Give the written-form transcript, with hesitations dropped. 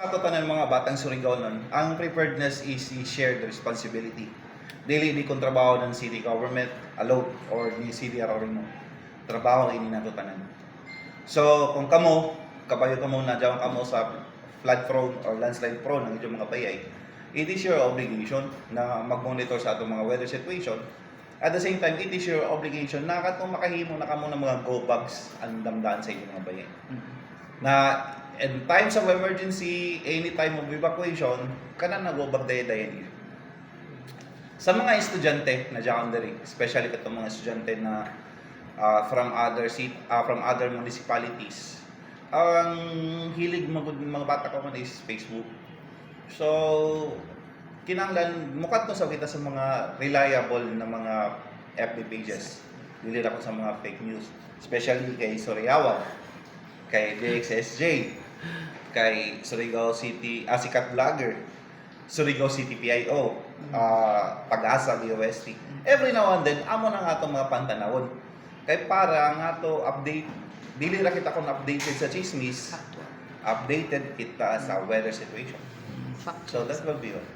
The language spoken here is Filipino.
Ato tanan mga batang Surigao nun, ang preparedness is shared responsibility. Dili di kung trabaho ng city government alone or ni city around mo. Trabaho ini nato tanan. So kung kamo, kabayo kamo na diyan kamo sa flood prone or landslide prone ng inyong mga bayay, it is your obligation na mag-monitor sa atong mga weather situation. At the same time, it is your obligation na katong makahimo na kamo ng mga go bags ang damdaan sa inyong mga bayay. Na in times of emergency, any time of evacuation, kana nag-go-back dayan. Sa mga estudyante na secondary, especially katong mga estudyante na from other municipalities, ang hilig mga bata ko man is Facebook. So, kinanglan mukat to sa kita sa mga reliable na mga FB pages. Dili na ko sa mga fake news, especially kay Soriawa, kay DXSJ, kay Surigao City, sikat vlogger, Surigao City PIO, Pag-asa DOST. Every now and then, amo na nga itong mga pantanawon. Kay para nga to update, dili ra kita kung updated sa chismis, updated kita sa weather situation. So that will be all.